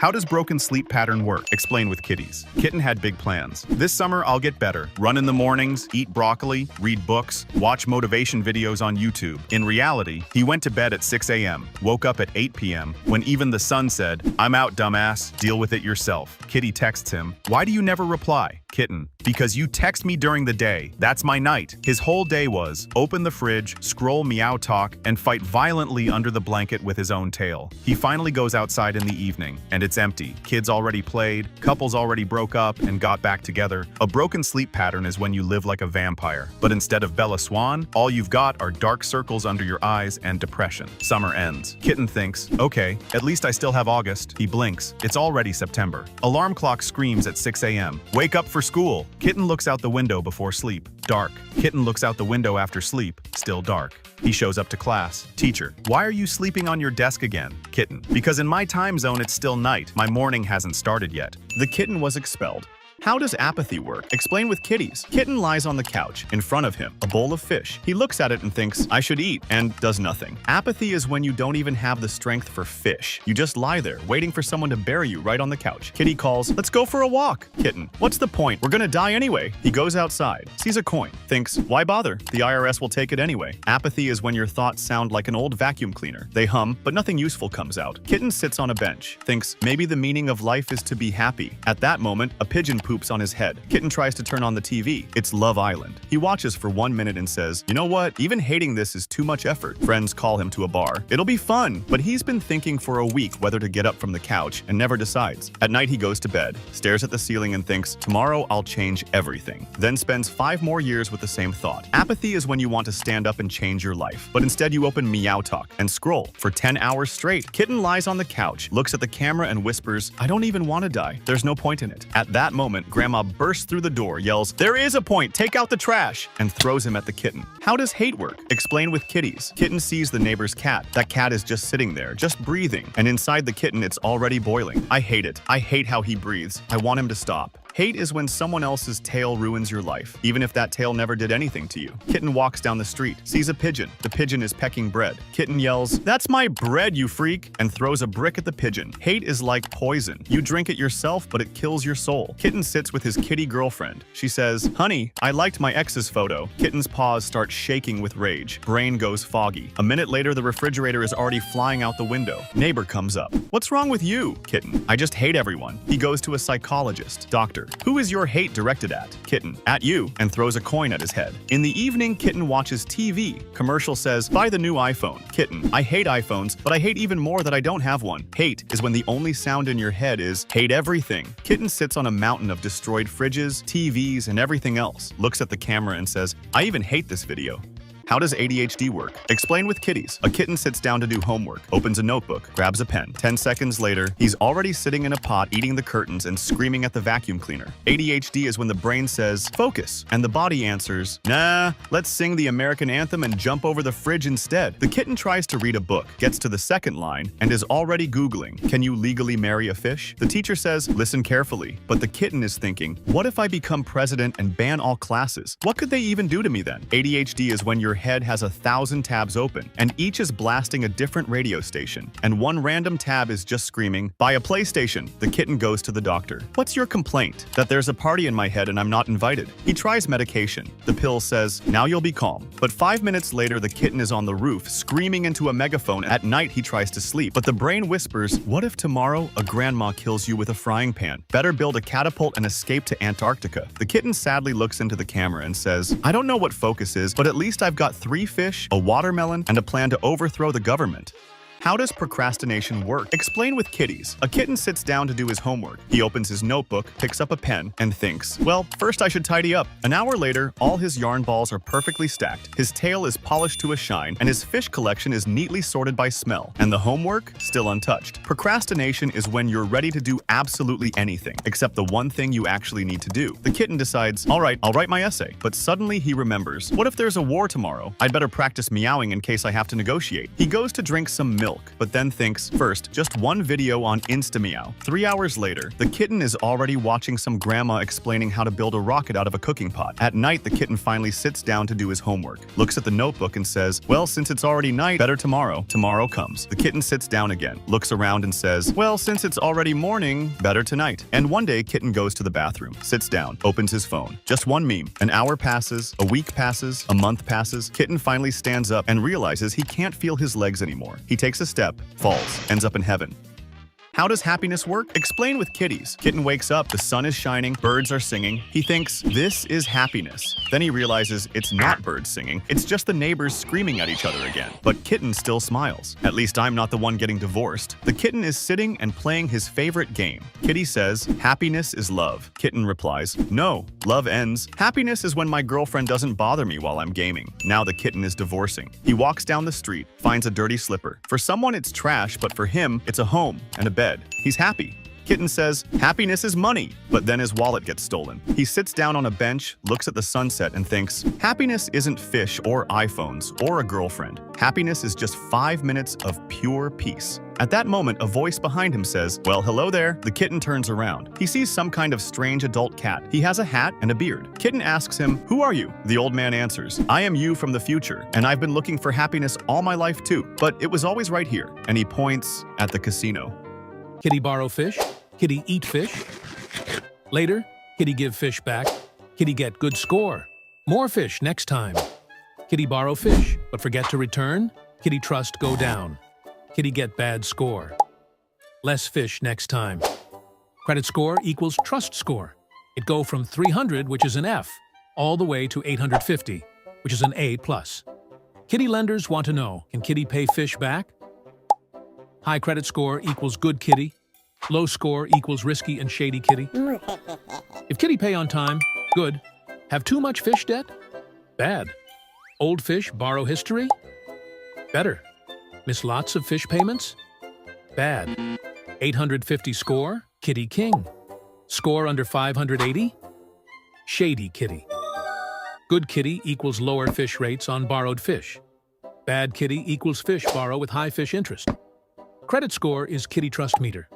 How does broken sleep pattern work? Explain with kitties. Kitten had big plans. This summer, I'll get better. Run in the mornings, eat broccoli, read books, watch motivation videos on YouTube. In reality, he went to bed at 6 a.m., woke up at 8 p.m., when even the sun said, "I'm out, dumbass. Deal with it yourself." Kitty texts him, "Why do you never reply?" Kitten, "Because you text me during the day. That's my night." His whole day was open the fridge, scroll Meow Talk, and fight violently under the blanket with his own tail. He finally goes outside in the evening, and it's empty. Kids already played, couples already broke up and got back together. A broken sleep pattern is when you live like a vampire. But instead of Bella Swan, all you've got are dark circles under your eyes and depression. Summer ends. Kitten thinks, "Okay, at least I still have August." He blinks. It's already September. Alarm clock screams at 6 a.m. "Wake up for school." Kitten looks out the window before sleep. Dark. Kitten looks out the window after sleep. Still dark. He shows up to class. "Teacher, why are you sleeping on your desk again?" Kitten, "Because in my time zone it's still night. My morning hasn't started yet." The kitten was expelled. How does apathy work? Explain with kitties. Kitten lies on the couch. In front of him, a bowl of fish. He looks at it and thinks, "I should eat," and does nothing. Apathy is when you don't even have the strength for fish. You just lie there, waiting for someone to bury you right on the couch. Kitty calls, "Let's go for a walk." Kitten, "What's the point? We're gonna die anyway." He goes outside, sees a coin, thinks, "Why bother? The IRS will take it anyway." Apathy is when your thoughts sound like an old vacuum cleaner. They hum, but nothing useful comes out. Kitten sits on a bench, thinks, "Maybe the meaning of life is to be happy." At that moment, a pigeon poops on his head. Kitten tries to turn on the TV. It's Love Island. He watches for 1 minute and says, "You know what? Even hating this is too much effort." Friends call him to a bar. It'll be fun, but he's been thinking for a week whether to get up from the couch and never decides. At night he goes to bed, stares at the ceiling and thinks, "Tomorrow I'll change everything." Then spends 5 more years with the same thought. Apathy is when you want to stand up and change your life, but instead you open Meow Talk and scroll for 10 hours straight. Kitten lies on the couch, looks at the camera and whispers, "I don't even want to die. There's no point in it." At that moment, Grandma bursts through the door, yells, "There is a point, take out the trash," and throws him at the kitten. How does hate work? Explain with kitties. Kitten sees the neighbor's cat. That cat is just sitting there, just breathing, and inside the kitten it's already boiling. "I hate it. I hate how he breathes. I want him to stop." Hate is when someone else's tale ruins your life, even if that tale never did anything to you. Kitten walks down the street, sees a pigeon. The pigeon is pecking bread. Kitten yells, "That's my bread, you freak!" and throws a brick at the pigeon. Hate is like poison. You drink it yourself, but it kills your soul. Kitten sits with his kitty girlfriend. She says, "Honey, I liked my ex's photo." Kitten's paws start shaking with rage. Brain goes foggy. A minute later, the refrigerator is already flying out the window. Neighbor comes up. "What's wrong with you?" Kitten, "I just hate everyone." He goes to a psychologist. Doctor, "Who is your hate directed at?" Kitten, "At you," and throws a coin at his head. In the evening, Kitten watches TV. Commercial says, "Buy the new iPhone." Kitten, "I hate iPhones, but I hate even more that I don't have one." Hate is when the only sound in your head is, "Hate everything." Kitten sits on a mountain of destroyed fridges, TVs, and everything else, looks at the camera and says, "I even hate this video." How does ADHD work? Explain with kitties. A kitten sits down to do homework, opens a notebook, grabs a pen. 10 seconds later, he's already sitting in a pot eating the curtains and screaming at the vacuum cleaner. ADHD is when the brain says, "Focus," and the body answers, "Nah, let's sing the American anthem and jump over the fridge instead." The kitten tries to read a book, gets to the second line, and is already Googling, "Can you legally marry a fish?" The teacher says, "Listen carefully," but the kitten is thinking, "What if I become president and ban all classes? What could they even do to me then?" ADHD is when your head has 1,000 tabs open, and each is blasting a different radio station, and one random tab is just screaming, "Buy a PlayStation." The kitten goes to the doctor. "What's your complaint?" "That there's a party in my head and I'm not invited." He tries medication. The pill says, "Now you'll be calm." But 5 minutes later, the kitten is on the roof, screaming into a megaphone. At night, he tries to sleep, but the brain whispers, "What if tomorrow a grandma kills you with a frying pan? Better build a catapult and escape to Antarctica." The kitten sadly looks into the camera and says, "I don't know what focus is, but at least I've got 3 fish, a watermelon, and a plan to overthrow the government." How does procrastination work? Explain with kitties. A kitten sits down to do his homework. He opens his notebook, picks up a pen, and thinks, "Well, first I should tidy up." An hour later, all his yarn balls are perfectly stacked. His tail is polished to a shine, and his fish collection is neatly sorted by smell. And the homework? Still untouched. Procrastination is when you're ready to do absolutely anything, except the one thing you actually need to do. The kitten decides, "All right, I'll write my essay." But suddenly he remembers, "What if there's a war tomorrow? I'd better practice meowing in case I have to negotiate." He goes to drink some milk. milk, but then thinks, first, just one video on Instameow. 3 hours later, the kitten is already watching some grandma explaining how to build a rocket out of a cooking pot. At night, the kitten finally sits down to do his homework, looks at the notebook and says, well, since it's already night, better tomorrow. Tomorrow comes. The kitten sits down again, looks around and says, well, since it's already morning, better tonight. And one day, kitten goes to the bathroom, sits down, opens his phone. Just one meme. An hour passes, a week passes, a month passes. Kitten finally stands up and realizes he can't feel his legs anymore. He takes a step, falls, ends up in heaven. How does happiness work? Explain with kitties. Kitten wakes up, the sun is shining, birds are singing. He thinks, this is happiness. Then he realizes it's not birds singing, it's just the neighbors screaming at each other again. But kitten still smiles. At least I'm not the one getting divorced. The kitten is sitting and playing his favorite game. Kitty says, happiness is love. Kitten replies, no, love ends. Happiness is when my girlfriend doesn't bother me while I'm gaming. Now the kitten is divorcing. He walks down the street, finds a dirty slipper. For someone it's trash, but for him, it's a home and a bed. He's happy. Kitten says, happiness is money, but then his wallet gets stolen. He sits down on a bench, looks at the sunset and thinks, happiness isn't fish or iPhones or a girlfriend. Happiness is just 5 minutes of pure peace. At that moment, a voice behind him says, well, hello there. The kitten turns around. He sees some kind of strange adult cat. He has a hat and a beard. Kitten asks him, who are you? The old man answers, I am you from the future, and I've been looking for happiness all my life too, but it was always right here. And he points at the casino. Kitty borrow fish, kitty eat fish. Later, kitty give fish back, kitty get good score. More fish next time. Kitty borrow fish, but forget to return, kitty trust go down. Kitty get bad score. Less fish next time. Credit score equals trust score. It go from 300, which is an F, all the way to 850, which is an A+. Kitty lenders want to know, can kitty pay fish back? High credit score equals good kitty. Low score equals risky and shady kitty. If kitty pay on time, good. Have too much fish debt? Bad. Old fish borrow history? Better. Miss lots of fish payments? Bad. 850 score, kitty king. Score under 580? Shady kitty. Good kitty equals lower fish rates on borrowed fish. Bad kitty equals fish borrow with high fish interest. Credit score is kitty trust meter.